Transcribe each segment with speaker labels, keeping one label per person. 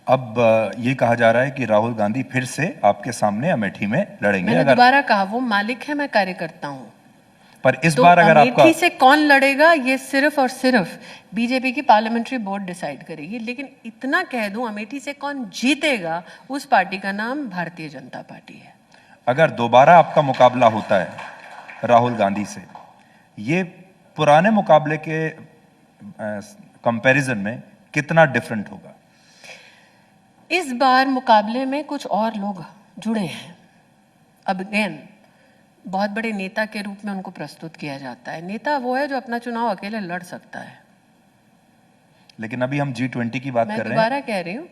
Speaker 1: अब ये कहा जा रहा है कि राहुल गांधी फिर से आपके सामने अमेठी में लड़ेंगे।
Speaker 2: मैंने दोबारा कहा, वो मालिक है, मैं कार्यकर्ता हूं।
Speaker 1: पर इस
Speaker 2: तो
Speaker 1: बार अगर आपका
Speaker 2: अमेठी से कौन लड़ेगा ये सिर्फ और सिर्फ बीजेपी की पार्लियामेंट्री बोर्ड डिसाइड करेगी। लेकिन इतना कह दूं, अमेठी से कौन जीतेगा उस पार्टी का नाम भारतीय जनता पार्टी है।
Speaker 1: अगर दोबारा आपका मुकाबला होता है राहुल गांधी से, ये पुराने मुकाबले के कंपैरिजन में कितना डिफरेंट होगा?
Speaker 2: इस बार मुकाबले में कुछ और लोग जुड़े हैं। अब अगेन बहुत बड़े नेता के रूप में उनको प्रस्तुत किया जाता है। नेता वो है जो अपना चुनाव अकेले लड़ सकता है।
Speaker 1: लेकिन अभी हम G20 की बात कर रहे हैं।
Speaker 2: मैं दोबारा कह रही हूँ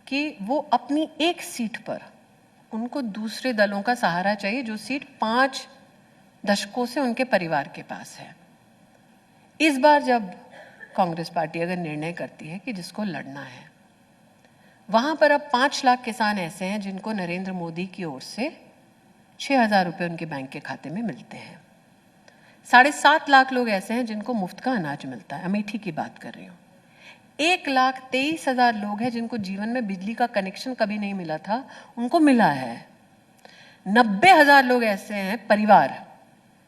Speaker 2: कि वो अपनी एक सीट पर, उनको दूसरे दलों का सहारा चाहिए, जो सीट 5 दशकों से उनके परिवार के पास है। इस बार जब कांग्रेस पार्टी अगर निर्णय करती है कि जिसको लड़ना है, वहां पर अब 5 लाख किसान ऐसे हैं जिनको नरेंद्र मोदी की ओर से 6,000 रुपये उनके बैंक के खाते में मिलते हैं। 7.5 लाख लोग ऐसे हैं जिनको मुफ्त का अनाज मिलता है। अमेठी की बात कर रही हूँ। 1,23,000 लोग हैं जिनको जीवन में बिजली का कनेक्शन कभी नहीं मिला था, उनको मिला है। 90,000 लोग ऐसे हैं परिवार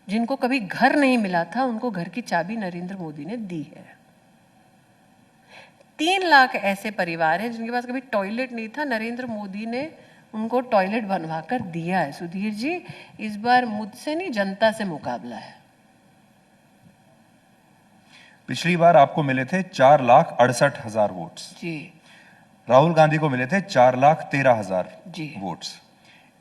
Speaker 2: जिनको कभी घर नहीं मिला था, उनको घर की चाबी नरेंद्र मोदी ने दी है। 3 लाख ऐसे परिवार हैं जिनके पास कभी टॉयलेट नहीं था, नरेंद्र मोदी ने उनको टॉयलेट बनवा कर दिया है। सुधीर जी, इस बार मुझसे नहीं, जनता से मुकाबला है।
Speaker 1: पिछली बार आपको मिले थे 4,68,000 वोट्स
Speaker 2: जी।
Speaker 1: राहुल गांधी को मिले थे 4,13,000 वोट्स।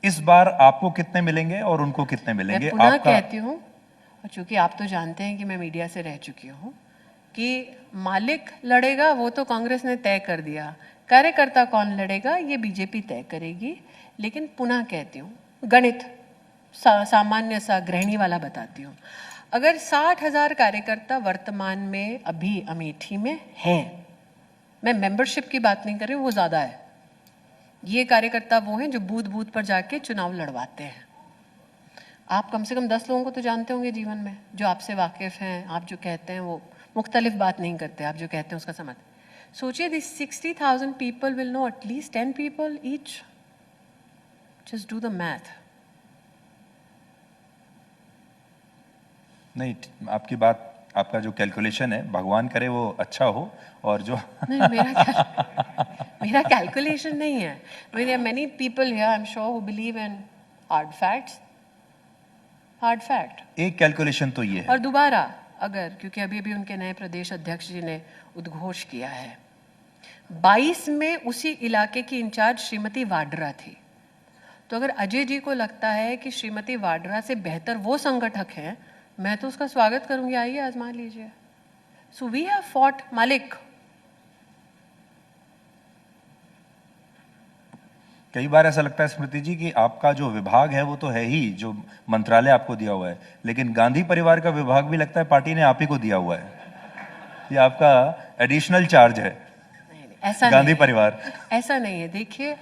Speaker 1: इस बार आपको कितने मिलेंगे और उनको कितने मिलेंगे?
Speaker 2: मैं पुनः कहती हूँ, और चूंकि आप तो जानते हैं कि मैं मीडिया से रह चुकी हूँ, कि मालिक लड़ेगा वो तो कांग्रेस ने तय कर दिया, कार्यकर्ता कौन लड़ेगा ये बीजेपी तय करेगी। लेकिन पुनः कहती हूँ, गणित सामान्य सा गृहिणी वाला बताती हूँ। अगर 60,000 कार्यकर्ता वर्तमान में अभी अमेठी में हैं, मैं मेंबरशिप की बात नहीं कर रही हूँ, वो ज्यादा है। ये कार्यकर्ता वो हैं जो बूथ बूथ पर जाके चुनाव लड़वाते हैं। आप कम से कम 10 लोगों को तो जानते होंगे जीवन में, जो आपसे वाकिफ हैं। आप जो कहते हैं वो मुख्तलिफ बात नहीं करते, आप जो कहते हैं उसका समझ। सोचिए, this 60,000 people will know at least 10 people each. Just do the math.
Speaker 1: नहीं, आपकी बात, आपका जो कैलकुलेशन है, भगवान करे वो अच्छा हो। और जो
Speaker 2: नहीं, मेरा कैलकुलेशन नहीं है। There are many people here, I'm sure, who believe in hard facts. Hard fact
Speaker 1: एक कैलकुलेशन तो ये है।
Speaker 2: और दोबारा अगर, क्योंकि अभी अभी उनके नए प्रदेश अध्यक्ष जी ने उद्घोष किया है, 22 में उसी इलाके की इंचार्ज श्रीमती वाड्रा थी। तो अगर अजय जी को लगता है कि श्रीमती वाड्रा से बेहतर वो संगठक हैं, मैं तो उसका स्वागत करूंगी, आइए आजमा लीजिए। सो वी हैव फॉट मालिक।
Speaker 1: कई बार ऐसा लगता है स्मृति जी कि आपका जो विभाग है वो तो है ही, जो मंत्रालय आपको दिया हुआ है, लेकिन गांधी परिवार का विभाग भी लगता है पार्टी ने आप ही को दिया हुआ है। ये आपका एडिशनल चार्ज है।
Speaker 2: नहीं, ऐसा
Speaker 1: गांधी
Speaker 2: नहीं
Speaker 1: परिवार
Speaker 2: ऐसा नहीं है। देखिए,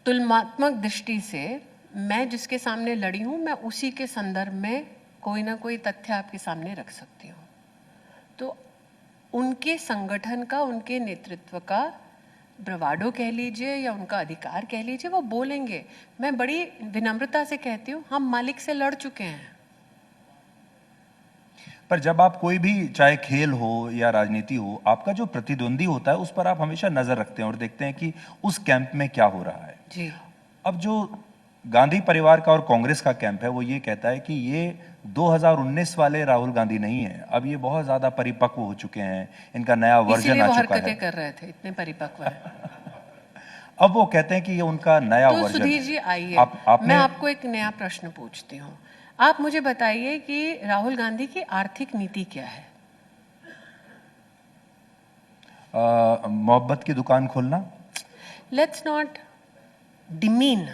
Speaker 2: तुलनात्मक दृष्टि से मैं जिसके सामने लड़ी हूं, मैं उसी के संदर्भ में कोई ना कोई तथ्य आपके सामने रख सकती हूँ। तो उनके संगठन का, उनके नेतृत्व का ब्रवाडो कह लीजिए या उनका अधिकार कह लीजिए, वो बोलेंगे। मैं बड़ी विनम्रता से कहती हूँ, हम मालिक से लड़ चुके हैं।
Speaker 1: पर जब आप कोई भी, चाहे खेल हो या राजनीति हो, आपका जो प्रतिद्वंदी होता है उस पर आप हमेशा नजर रखते हैं और देखते हैं कि उस कैंप में क्या हो रहा है।
Speaker 2: जी।
Speaker 1: अब जो गांधी परिवार का और कांग्रेस का कैंप है वो ये कहता है कि ये 2019 वाले राहुल गांधी नहीं है, अब ये बहुत ज्यादा परिपक्व हो चुके हैं, इनका नया वर्जन आ चुका है।
Speaker 2: हरकतें कर रहे थे, इतने परिपक्व है।
Speaker 1: अब वो कहते हैं कि ये उनका नया
Speaker 2: तो
Speaker 1: वर्जन।
Speaker 2: सुधीर जी आइए, मैं आपको एक नया प्रश्न पूछती हूँ। आप मुझे बताइए कि राहुल गांधी की आर्थिक नीति क्या है?
Speaker 1: मोहब्बत की दुकान खोलना।
Speaker 2: Let's not demean.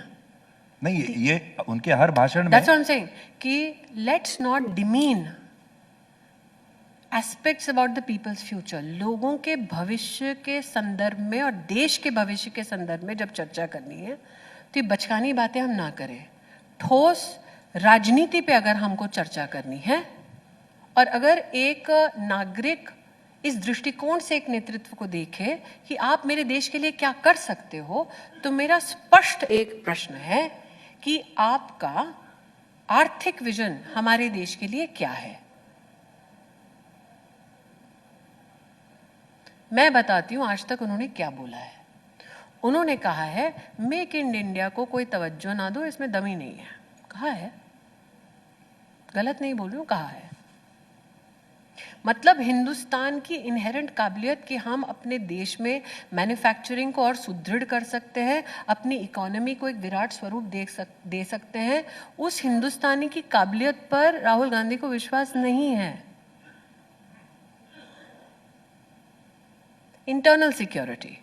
Speaker 1: नहीं, ये उनके हर भाषण में,
Speaker 2: that's what I am saying, कि let's not demean aspects about the people's future. लोगों के भविष्य के संदर्भ में और देश के भविष्य के संदर्भ में जब चर्चा करनी है तो ये बचकानी बातें हम ना करें। ठोस राजनीति पे अगर हमको चर्चा करनी है, और अगर एक नागरिक इस दृष्टिकोण से एक नेतृत्व को देखे कि आप मेरे देश के लिए क्या कर सकते हो, तो मेरा स्पष्ट एक प्रश्न है कि आपका आर्थिक विजन हमारे देश के लिए क्या है। मैं बताती हूं आज तक उन्होंने क्या बोला है। उन्होंने कहा है मेक इन इंडिया को कोई तवज्जो ना दो, इसमें दम ही नहीं है। कहा है, गलत नहीं बोल रही हूं, कहा है। मतलब हिंदुस्तान की इनहेरेंट काबिलियत कि हम अपने देश में मैन्युफैक्चरिंग को और सुदृढ़ कर सकते हैं, अपनी इकोनॉमी को एक विराट स्वरूप दे सकते हैं, उस हिंदुस्तानी की काबिलियत पर राहुल गांधी को विश्वास नहीं है। इंटरनल सिक्योरिटी,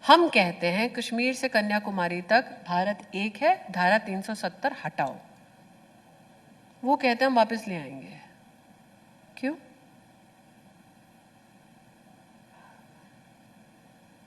Speaker 2: हम कहते हैं कश्मीर से कन्याकुमारी तक भारत एक है, धारा 370 हटाओ। वो कहते हैं हम वापस ले आएंगे। क्यों?